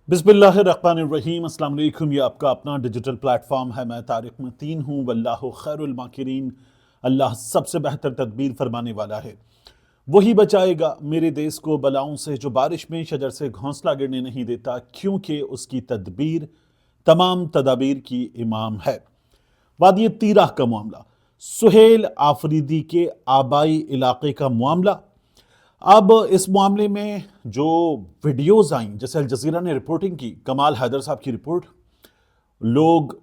बिस्मिल्लाहिर्रहमानिर्रहीम। अस्सलाम वालेकुम। ये आपका अपना डिजिटल प्लेटफॉर्म है। मैं तारिक मतीन हूँ। वल्लाहु खैरुल माकिरीन। अल्लाह सबसे बेहतर तदबीर फरमाने वाला है। वही बचाएगा मेरे देश को बलाओं से, जो बारिश में शजर से घोंसला गिरने नहीं देता, क्योंकि उसकी तदबीर तमाम तदाबीर की इमाम है। वादी तीराह का मामला, सुहेल आफरीदी के आबाई इलाके का मामला। अब इस मामले में जो वीडियोस आई, जैसे अल जजीरा ने रिपोर्टिंग की, कमाल हैदर साहब की रिपोर्ट, लोग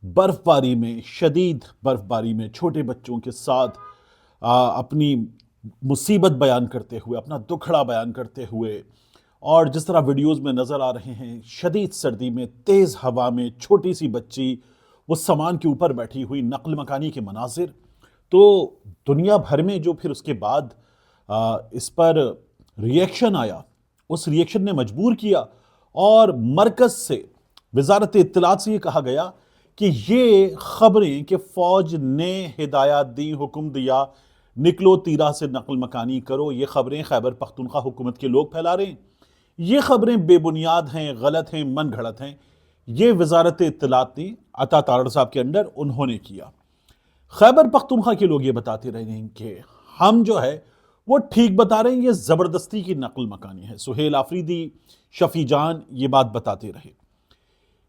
बर्फबारी में, शदीद बर्फबारी में छोटे बच्चों के साथ अपनी मुसीबत बयान करते हुए, अपना दुखड़ा बयान करते हुए, और जिस तरह वीडियोस में नज़र आ रहे हैं, शदीद सर्दी में, तेज़ हवा में, छोटी सी बच्ची वो सामान के ऊपर बैठी हुई, नकल मकानी के मनाजिर। तो दुनिया भर में जो फिर उसके बाद इस पर रिएक्शन आया, उस रिएक्शन ने मजबूर किया, और मरकज से, वजारत इत्तलात से ये कहा गया कि ये खबरें कि फौज ने हिदायत दी, हुक्म दिया, निकलो तीरा से नकल मकानी करो, ये खबरें खैबर पख्तूनख्वा हुकूमत के लोग फैला रहे हैं, ये खबरें बेबुनियाद हैं, गलत हैं, मन घड़त हैं। ये वजारत इत्तलात ने अता तारड़ साहब के अंडर उन्होंने किया। खैबर पख्तूनख्वा के लोग ये बताते रहे हैं कि हम जो है वो ठीक बता रहे हैं, ये जबरदस्ती की नकल मकानी है। सुहेल आफरीदी, शफी जान ये बात बताते रहे।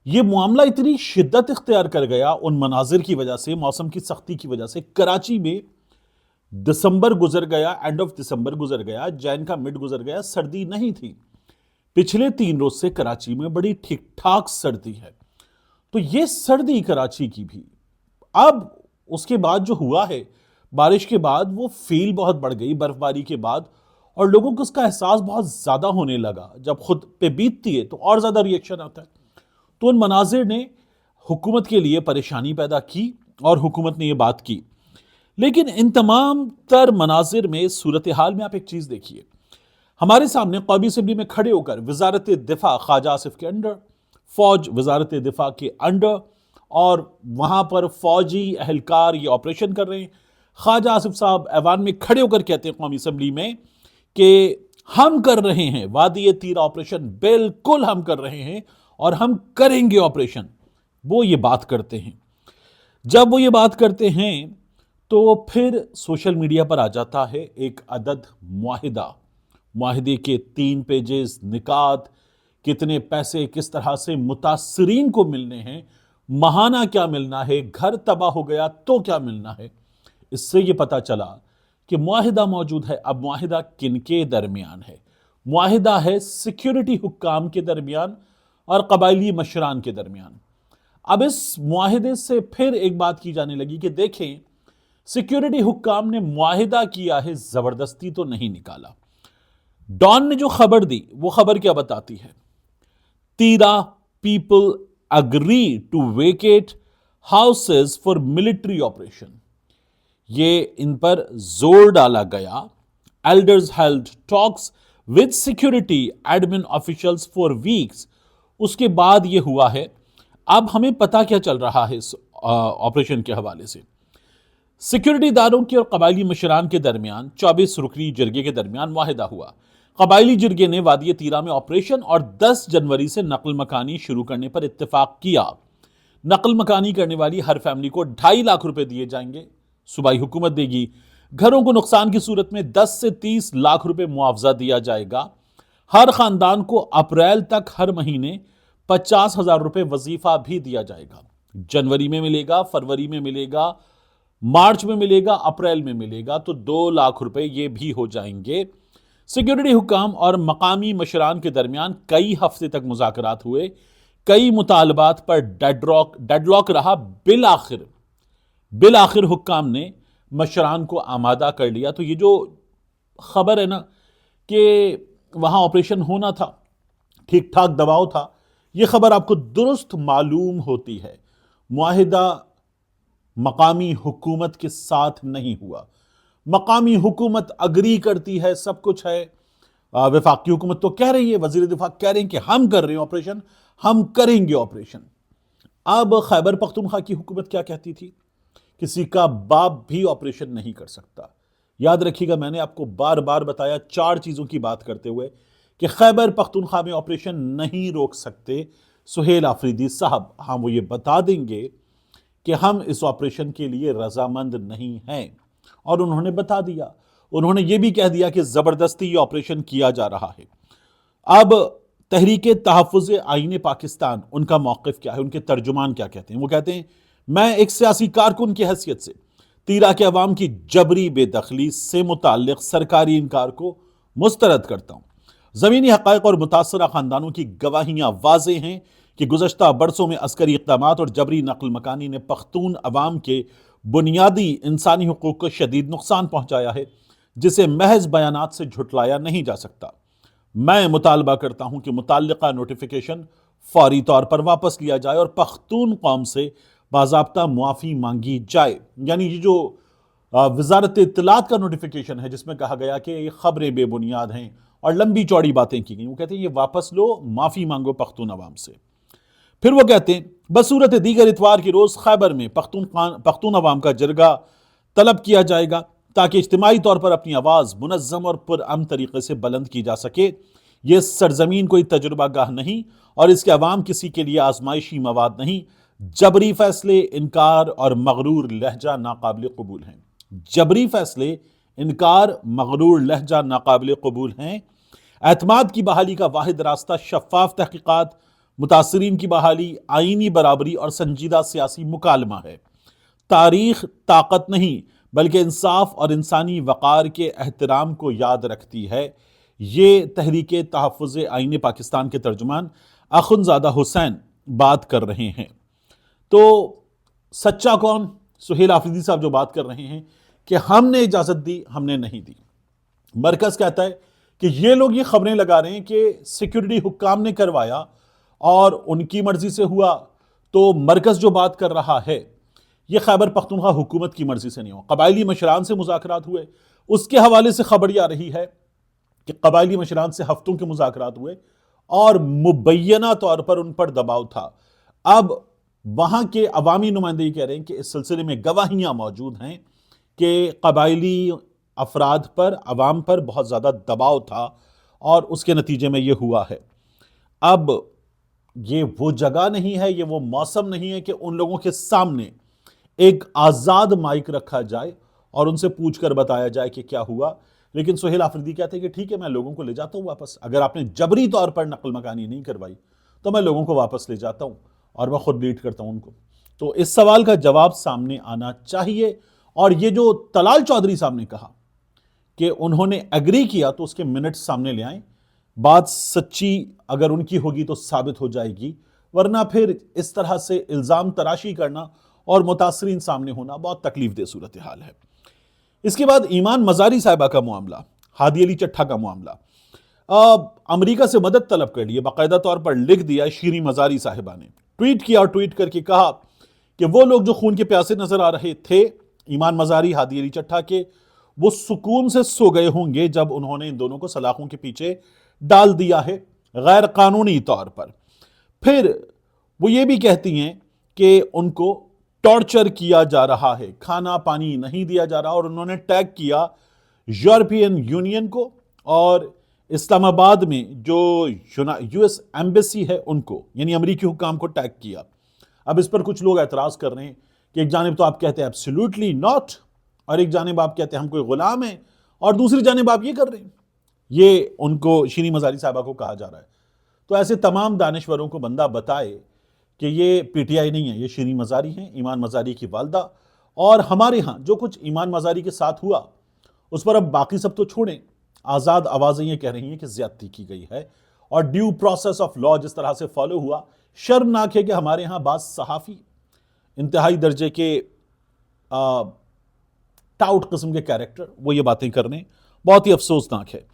ये मामला इतनी शिद्दत इख्तियार कर गया उन मनाजिर की वजह से, मौसम की सख्ती की वजह से। कराची में दिसंबर गुजर गया, एंड ऑफ दिसंबर गुजर गया, जैन का मिड गुजर गया, सर्दी नहीं थी। पिछले 3 रोज से कराची में बड़ी ठीक ठाक सर्दी है। तो ये सर्दी कराची की भी, अब उसके बाद जो हुआ है, बारिश के बाद वो फील बहुत बढ़ गई बर्फबारी के बाद, और लोगों को उसका एहसास बहुत ज्यादा होने लगा। जब खुद पे बीतती है तो और ज्यादा रिएक्शन आता है। तो उन मनाजिर ने हुकूमत के लिए परेशानी पैदा की, और हुकूमत ने यह बात की। लेकिन इन तमाम तर मनाजिर में, सूरत हाल में आप एक चीज देखिए, हमारे सामने कौमी असम्बली में खड़े होकर वजारत दिफा ख्वाजा आसिफ के अंडर, फौज वजारत दिफा के अंडर, और वहां पर फौजी अहलकार ये ऑपरेशन कर रहे हैं। ख्वाजा आसिफ साहब ऐवान में खड़े होकर कहते हैं कौमी असम्बली में कि हम कर रहे हैं वादी तीरा ऑपरेशन, बिल्कुल हम कर रहे हैं और हम करेंगे ऑपरेशन। वो ये बात करते हैं। जब वो ये बात करते हैं तो फिर सोशल मीडिया पर आ जाता है एक अदद मुआहिदा, मुआहिदे के 3 पेजेस, निकात, कितने पैसे किस तरह से मुतासरीन को मिलने हैं, महाना क्या मिलना है, घर तबाह हो गया तो क्या मिलना है। इससे यह पता चला कि मुआहिदा मौजूद है। अब मुआहिदा किनके दरमियान है? मुआहिदा है सिक्योरिटी हुक्काम के दरमियान और कबायली मशरान के दरमियान। अब इस मुआहिदे से फिर एक बात की जाने लगी कि देखें, सिक्योरिटी हुक्काम ने मुआहिदा किया है, जबरदस्ती तो नहीं निकाला। डॉन ने जो खबर दी वो खबर क्या बताती है? Tirah people agree to vacate houses for military operation. ये इन पर जोर डाला गया। Elders held talks with security admin officials for weeks. उसके बाद ये हुआ है। अब हमें पता क्या चल रहा है इस ऑपरेशन के हवाले से? सिक्योरिटी दारों के और कबायली मशरान के दरमियान 24 रुकनी जिरगे के दरमियान मुआहिदा हुआ। कबायली जिरगे ने वादी तीरा में ऑपरेशन और 10 जनवरी से नकल मकानी शुरू करने पर इत्तेफाक किया। नकल मकानी करने वाली हर फैमिली को 2.5 लाख रुपए दिए जाएंगे, सूबाई हुकूमत देगी। घरों को नुकसान की सूरत में 10 से 30 लाख रुपए मुआवजा दिया जाएगा। हर खानदान को अप्रैल तक हर महीने 50,000 रुपए वजीफा भी दिया जाएगा। जनवरी में मिलेगा, फरवरी में मिलेगा, मार्च में मिलेगा, अप्रैल में मिलेगा, तो 2 लाख रुपए ये भी हो जाएंगे। सिक्योरिटी हुकाम और मकामी मशरान के दरमियान कई हफ्ते तक मुज़ाकरात हुए। कई मुतालबात पर डेडलॉक रहा। बिल आखिर हुक्काम ने मशरान को आमादा कर लिया। तो ये जो खबर है ना कि वहां ऑपरेशन होना था, ठीक ठाक दबाव था, यह खबर आपको दुरुस्त मालूम होती है। मुआहिदा मकामी हुकूमत के साथ नहीं हुआ। मकामी हुकूमत अग्री करती है, सब कुछ है। वफाकी हुकूमत तो कह रही है, वजीर दिफा कह रहे हैं कि हम कर रहे हैं ऑपरेशन, हम करेंगे ऑपरेशन। अब खैबर पख्तूनख्वा की हुकूमत क्या कहती थी? किसी का बाप भी ऑपरेशन नहीं कर सकता। याद रखिएगा, मैंने आपको बार बार बताया 4 चीजों की बात करते हुए कि खैबर पख्तूनख्वा में ऑपरेशन नहीं रोक सकते सुहेल आफरीदी साहब। हाँ, वो ये बता देंगे कि हम इस ऑपरेशन के लिए रजामंद नहीं हैं, और उन्होंने बता दिया। उन्होंने ये भी कह दिया कि जबरदस्ती ये ऑपरेशन किया जा रहा है। अब तहरीके तहफ़्फ़ुज़ आईन पाकिस्तान, उनका मौक़िफ़ क्या है, उनके तर्जुमान क्या कहते हैं? वो कहते हैं, मैं एक सियासी कारकुन की हैसियत से तीरा के अवाम की जबरी बेदखली से मुताल्लिक़ सरकारी इनकार को मुस्तरद करता हूँ। ज़मीनी हक़ाइक़ और मुतासरा ख़ानदानों की गवाहियाँ वाज़ेह हैं कि गुज़श्ता बरसों में अस्करी इक़दामात और जबरी नक़ल मकानी ने पख्तून अवाम के बुनियादी इंसानी हुकूक़ को शदीद नुकसान पहुँचाया है, जिसे महज बयानात से झुटलाया नहीं जा सकता। मैं मुतालबा करता हूँ कि मुताल्लिक़ा नोटिफिकेशन फौरी तौर पर वापस लिया जाए और पख्तून कौम से बाज़ाब्ता मुआफ़ी मांगी जाए। यानी ये जो वज़ारत इत्तलात का नोटिफिकेशन है, जिसमें कहा गया कि ये खबरें बेबुनियाद हैं और लंबी चौड़ी बातें की गई, वो कहते हैं ये वापस लो, माफ़ी मांगो पख्तून अवाम से। फिर वो कहते हैं, बसूरत दीगर इतवार की रोज़ खैबर में पख्तून अवाम का जरगा तलब किया जाएगा, ताकि इज्तिमाई तौर पर अपनी आवाज़ मुनज़्ज़म और पुरअमन तरीक़े से बुलंद की जा सके। ये सरजमीन कोई तजुर्बा गाह नहीं और इसके अवाम किसी के लिए आजमाइशी मवाद नहीं। जबरी फैसले, इनकार और मगरूर लहजा नाकाबिल कबूल हैं। जबरी फैसले, इनकार, मगरूर लहजा नाकाबिल कबूल हैं। एतमाद की बहाली का वाहिद रास्ता शफ़ाफ़ तहक़ीक़ात, मुतासरीन की बहाली, आईनी बराबरी और संजीदा सियासी मुकालमा है। तारीख़ ताकत नहीं बल्कि इंसाफ और इंसानी वक़ार के एहतराम को याद रखती है। ये तहरीके तहफ़्फ़ुज़ आईन पाकिस्तान के तर्जुमान अख़ुंज़ादा हुसैन बात कर रहे हैं। तो सच्चा कौन? सुहेल आफरीदी साहब जो बात कर रहे हैं कि हमने इजाज़त दी, हमने नहीं दी। मरकज़ कहता है कि ये लोग ये खबरें लगा रहे हैं कि सिक्योरिटी हुक्काम ने करवाया और उनकी मर्जी से हुआ। तो मरकज़ जो बात कर रहा है, ये खैबर पख्तूनख्वा हुकूमत की मर्जी से नहीं हुआ। कबायली मशरान से मुज़ाकरात हुए, उसके हवाले से खबर आ रही है कि कबायली मशरान से हफ्तों के मुज़ाकरात हुए और मुबैना तौर पर उन पर दबाव था। अब वहां के अवामी नुमाइंदे कह रहे हैं कि इस सिलसिले में गवाहियां मौजूद हैं कि कबायली अफराद पर, अवाम पर बहुत ज़्यादा दबाव था और उसके नतीजे में ये हुआ है। अब ये वो जगह नहीं है, ये वो मौसम नहीं है कि उन लोगों के सामने एक आज़ाद माइक रखा जाए और उनसे पूछकर बताया जाए कि क्या हुआ। लेकिन सुहेल आफरीदी कहते हैं कि ठीक है, मैं लोगों को ले जाता हूं वापस। अगर आपने जबरी तौर पर नकल मकानी नहीं करवाई तो मैं लोगों को वापस ले जाता हूं और मैं खुद लीड करता हूं उनको। तो इस सवाल का जवाब सामने आना चाहिए। और ये जो तलाल चौधरी साहब ने कहा कि उन्होंने एग्री किया, तो उसके मिनट्स सामने ले आए। बात सच्ची अगर उनकी होगी तो साबित हो जाएगी, वरना फिर इस तरह से इल्ज़ाम तराशी करना और मुतासरीन सामने होना बहुत तकलीफ दे सूरत हाल है। इसके बाद ईमान मजारी साहिबा का मामला, हादी अली चट्ठा का मामला। अमेरिका से मदद तलब कर लिए, बाकायदा तौर पर लिख दिया शीरी मजारी साहिबा ने, ट्वीट किया और ट्वीट करके कहा कि वो लोग जो खून के प्यासे नजर आ रहे थे ईमान मजारी, हादी अली चट्ठा के, वो सुकून से सो गए होंगे जब उन्होंने इन दोनों को सलाखों के पीछे डाल दिया है गैर कानूनी तौर पर। फिर वो ये भी कहती हैं कि उनको टॉर्चर किया जा रहा है, खाना पानी नहीं दिया जा रहा, और उन्होंने टैग किया यूरोपियन यूनियन को और इस्लामाबाद में जो यूएस एम्बेसी है उनको, यानी अमेरिकी हुक्काम को टैग किया। अब इस पर कुछ लोग एतराज कर रहे हैं कि एक जानिब तो आप कहते हैं एब्सोल्युटली नॉट, और एक जानिब आप कहते हैं हम कोई गुलाम हैं, और दूसरी जानिब आप ये कर रहे हैं। ये उनको शीरी मजारी साहबा को कहा जा रहा है। तो ऐसे तमाम दानिश्वरों को बंदा बताए कि ये पीटीआई नहीं है, ये शीरी मजारी हैं, ईमान मजारी की वालदा। और हमारे यहाँ जो कुछ ईमान मजारी के साथ हुआ उस पर अब बाकी सब तो छोड़ें, आज़ाद आवाज़ें ये कह रही हैं कि ज्यादती की गई है और ड्यू प्रोसेस ऑफ लॉ जिस तरह से फॉलो हुआ, शर्मनाक है कि हमारे यहाँ बाज़ सहाफ़ी इंतहाई दर्जे के टाउट किस्म के कैरेक्टर वो ये बातें करने, बहुत ही अफसोसनाक है।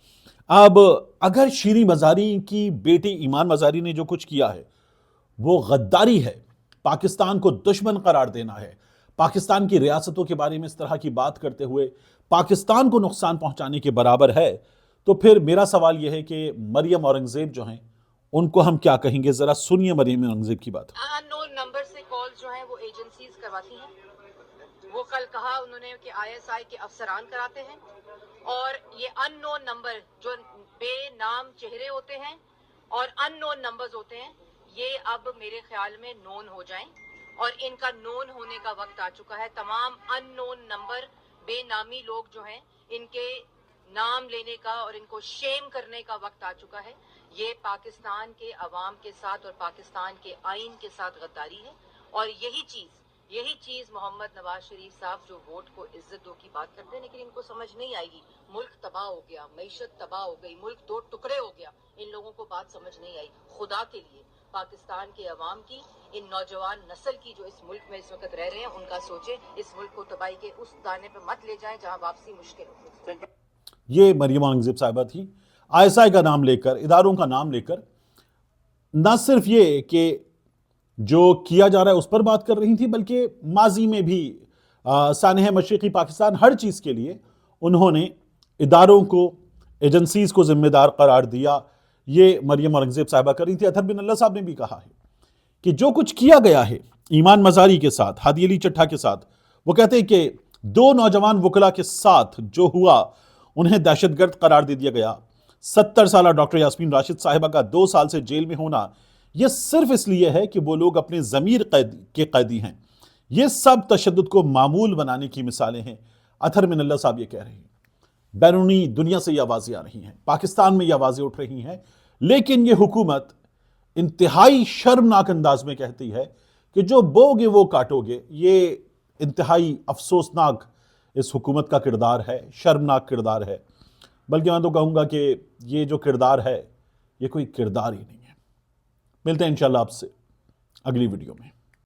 अब अगर शीरी मजारी की बेटी ईमान मजारी ने जो कुछ किया है वो गद्दारी है, पाकिस्तान को दुश्मन करार देना है, पाकिस्तान की रियासतों के बारे में इस तरह की बात करते हुए पाकिस्तान को नुकसान पहुंचाने के बराबर है, तो फिर मेरा सवाल यह है कि मरियम औरंगजेब जो हैं उनको हम क्या कहेंगे? जरा सुनिए मरियम औरंगजेब की बात। अननोन नंबर से कॉल जो है वो एजेंसीज करवाती हैं। वो कल कहा उन्होंने कि ISI के अफसरान कराते हैं, और ये अननोन नंबर जो बेनाम चेहरे होते हैं और अननोन नंबर्स होते हैं, ये अब मेरे ख्याल में नोन हो जाएं, और इनका नोन होने का वक्त आ चुका है। तमाम अननोन नंबर बेनामी लोग जो हैं, इनके नाम लेने का और इनको शेम करने का वक्त आ चुका है। ये पाकिस्तान के अवाम के साथ और पाकिस्तान के आइन के साथ गद्दारी है, और यही चीज मोहम्मद नवाज शरीफ साहब जो वोट को इज्जत दो की बात करते हैं, लेकिन इनको समझ नहीं आएगी। मुल्क तबाह हो गया, मईशत तबाह हो गई, मुल्क दो टुकड़े हो गया। इन लोगों को बात समझ नहीं आई। खुदा के लिए पाकिस्तान के अवाम की, इन नौजवान नस्ल की जो इस मुल्क में इस वक्त रह रहे हैं, उनका सोचे। इस मुल्क को तबाही के उस दाने पर मत ले जाएं जहां वापसी मुश्किल हो। ये मरियम औरंगजेब साहिबा थी, ISI का नाम लेकर, इदारों का नाम लेकर न सिर्फ ये कि जो किया जा रहा है उस पर बात कर रही थी, बल्कि माजी में भी सानह मशरिकी पाकिस्तान हर चीज़ के लिए उन्होंने इदारों को, एजेंसीज को जिम्मेदार करार दिया। ये मरियम औरंगजेब साहिबा कर रही थी। अतहर बिन अल्लाह साहब ने भी कहा है कि जो कुछ किया गया है ईमान मजारी के साथ, हादी अली चट्ठा के साथ, वो कहते हैं कि 2 नौजवान वकला के साथ जो हुआ उन्हें दहशतगर्द करार दे दिया गया। 70 साल डॉक्टर यास्मीन राशिद साहिबा का 2 साल से जेल में होना, यह सिर्फ इसलिए है कि वो लोग अपने ज़मीर के कैदी हैं। ये सब तशद्दुद को मामूल बनाने की मिसालें हैं। अतहर मिनल्ला साहब ये कह रहे हैं। बैरूनी दुनिया से ये आवाज़ें आ रही हैं, पाकिस्तान में ये आवाज़ें उठ रही हैं, लेकिन ये हुकूमत इंतहाई शर्मनाक अंदाज में कहती है कि जो बोगे वो काटोगे। ये इंतहाई अफसोसनाक इस हुकूमत का किरदार है, शर्मनाक किरदार है। बल्कि मैं तो कहूँगा कि ये जो किरदार है, ये कोई किरदार ही नहीं है। मिलते हैं इंशाल्लाह आपसे अगली वीडियो में।